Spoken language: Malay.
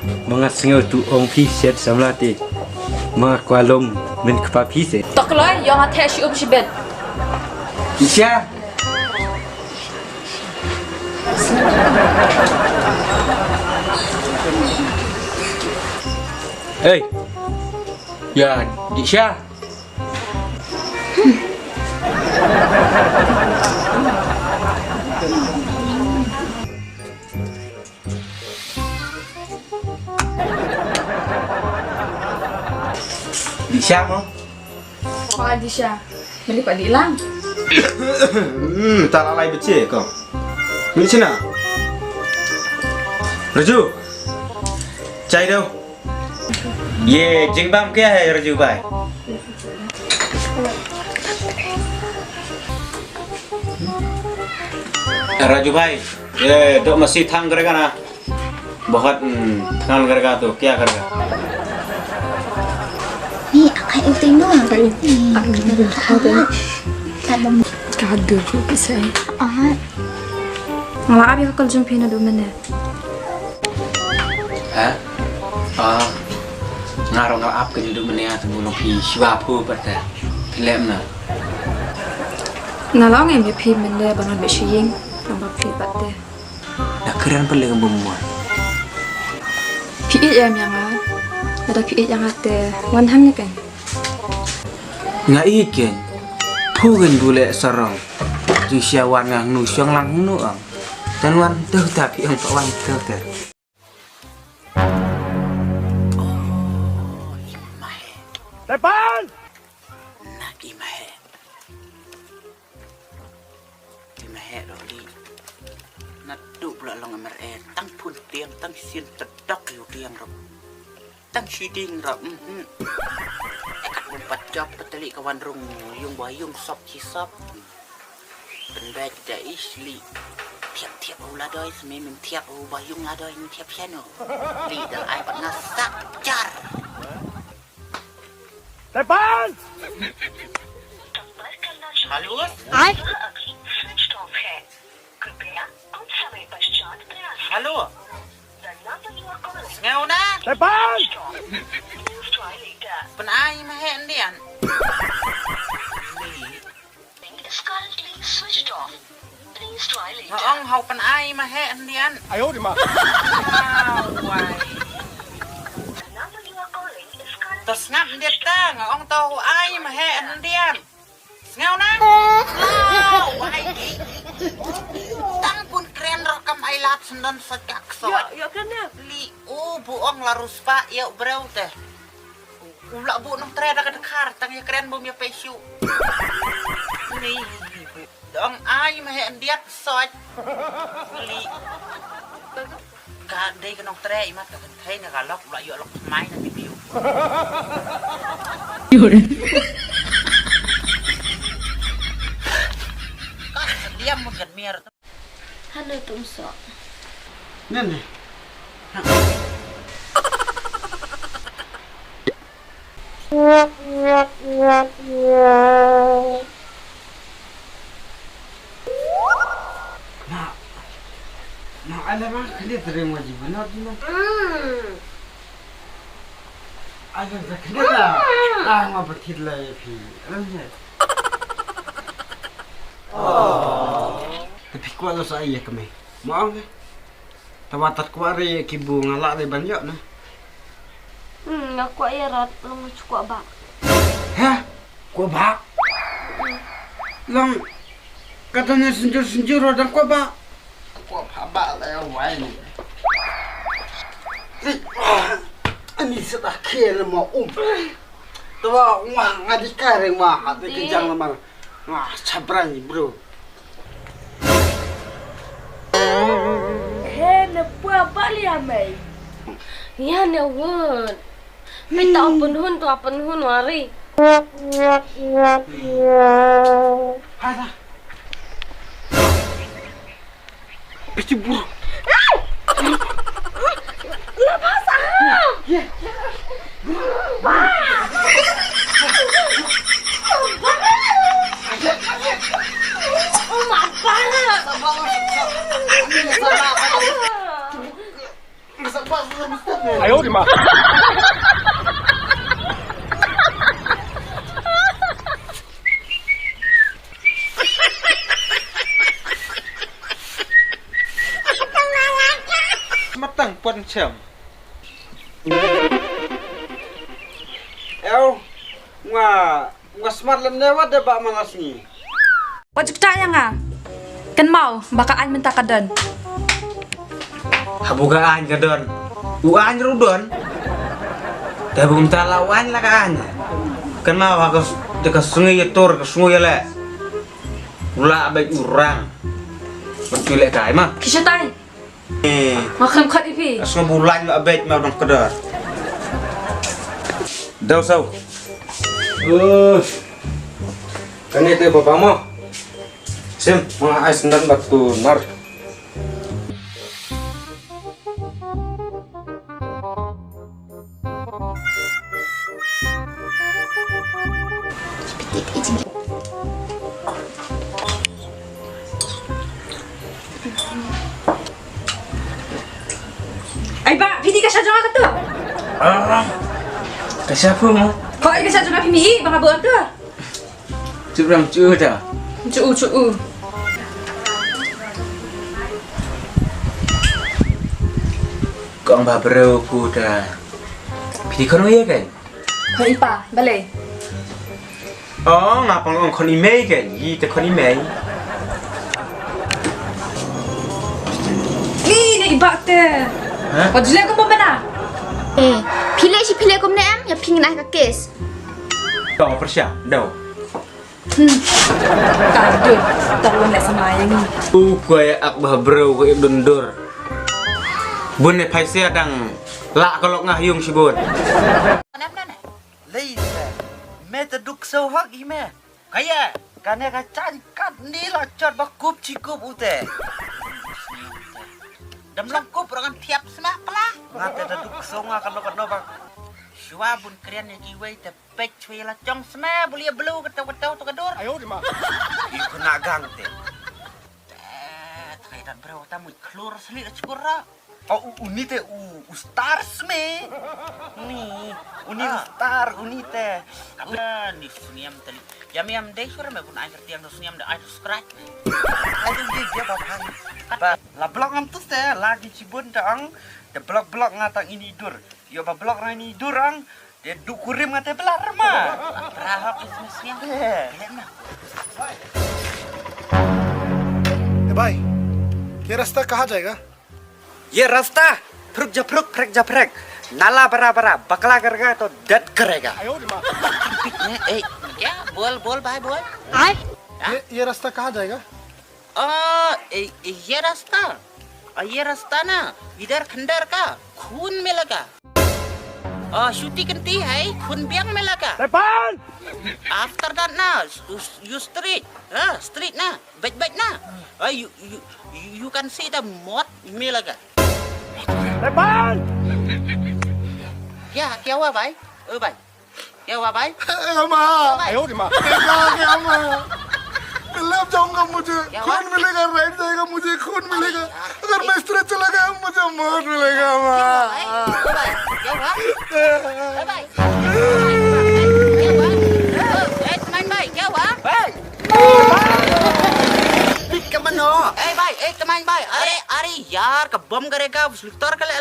Mga singaw tu ong piset samlati. Mga kwalong min kpa piset. Tokloi yang atesh up shibet. Isya. Hey. Ya, Isya. Disha mo? Wah, Disha. Beli Pak Dilang. Tak lalai becik kau. Ni cina. Raju. Chai đâu? Ye, jing bam kia hai Raju bai. Raju bai, ये दो मसी थांग करेगा ना बहुत थांग करेगा तो क्या करेगा Ni akai uting doang. Kado juga saya. Ah, Malah abi kakal jumpa na do mana. hả ngarong ngal ap ke hidup menia sebelum pi siwapu pada film na Nalong em pi mana banan besying, nambah pi batte. dah keren paling membuat Pi em yang ada pi yang ate wan hang ni kan. nga iken pugen bule sarong ju siawan nga nu siang lang nu ang dan wan teu tapi ang wan teu teh Depan! nak imahe roli nak du pula long amer tang pun tiang tang sin tedok yu tiang ro tang siding ro empat job peteli kawan rung yung bayung sop cisop benda tidak isli tiap-tiap uladoi sememim tiap bayung ladoi tiap piano lidah ai pat ngasak jar Depan! halo ai. halo ngau na Depan! penai mahe ndian Ngong hau penai mahe ndian 哎呦我的妈！ Terus ngap dia ta ngong tau ai mahe ndian ngau na wai tang pun keren rekam ai lat sendan sekak so Ya kena. li buong larus pa ya brau teh ulak bu nong tre dak dekar tang ya keren bom ya pesu ni dong ai mahe ndiat soj li ka dei ka nong tre imat ka thai na ka lok la yo lok mai na ti piu diam mun kan miar Halo tumso. nene Nah, ada mah kali terima ji benar tu. Ada tak kena. Mau bertit lah ya pi. Alamnya. Tapi kalau saya kami, mau ke? Tawatat kuari kibu ngalak le banyak nah. Aku rat long cukup bak. Hah? Kau bak? Long katanya senjur-senjur ada kau bak. Kau bak lah wai ni. Ini sudah kira mau Tawa wah ngaji kare mah hati kencang lemah. Wah cabran ni bro. Nepua balik amai. Ya ne won. Minta open hun tu open hun wari. Ada. Pici bro. Lepas ah. Ya. Oh my god. Sabar. 哎呦我的妈！ Matang pun cem. Nga smart lam lewat dah bak malas ni. Wajib tak yang ah? Kan mau bakaan minta kadan. Habugaan ka don. Uan rudon. Dah bum talawan lah kan. Kan mau aku dekat sungai tur ke sungai le. Ula baik urang. Betul lek kai mah. Kisah tay. Makan kat ipi. Asal bulan la baik mau dong kedar. Dau sau. Kan itu bapak mau. Sim, mau ais dan batu nar. Ay ba, pidi ka siya dyan ka to. Kasih apa mau? Kau ay ka siya dyan pimi, baka buat to. Curam cuy dah. Cuu. Kau mbak bro kuda. Pilih kau ya kan? Kau ipa, balik. Oh, ngapa ngomong kau ni Mei kan? Iya, kau ni Mei. Ni iba te. Hah? Kau jelas kau mana? Pilih si pilih kum nem ya ping nak kes. Kau persia, dah. Kado, tolong nak sama yang ni. Kau ak bah bro kau dundur. Bun ni paisia dang. Lak kalau ngahyung si bun. Lei me ta duk sau hak i me. Kaya kan ka chan kat ni la chot ba kup cikup ute. Dam long kup orang tiap semah pelah. Ngate ta duk sau nga kan lo ba. Shua bun krian ya giwei te pek chui la chong semah bulia belu ketau tu kadur. 哎呦我的妈！ Iku nak gang te. Tai dan bro ta mui klur sli la cukura. Oh, uni te star sme. Uni star uni te. Apa ni suniam tali. Yam deh sura me pun ai kertiang do suniam de ai scratch. Aduh dia bapak. Ba la blok am tu te lagi cibun dang. De blok ngatang ini dur. Yo ba blok ra ini durang. De dukurim ngate belar mah. Rahak ismesnya. Lihat mah. भाई ये रास्ता कहाँ जाएगा? ये रास्ता फ्रक जफरक नाला बरा बकला करेगा तो डट करेगा 哎呦我的妈！ क्या बोल भाई बोल ये रास्ता कहाँ जाएगा? ये रास्ता ना इधर खंडर का खून में लगा शूटी कंती है खून बियांग में लगा Depan! after that na you street na baik na you can see the mud में लगा Depan! क्या हुआ भाई भाई क्या हुआ भाई अम्मा! 哎呦我的妈！अम्मा! लेफ्ट जाऊंगा मुझे क्या खून हुआ? मिलेगा राइट जाएगा मुझे खून मिलेगा अगर मैं स्ट्रेट चला गया मुझे मौत मिलेगा अम्मा क्या हुआ भाई teman baik क्या हुआ kemana baik teman baik अरे यार का बम करेगा स्लिटर कर ले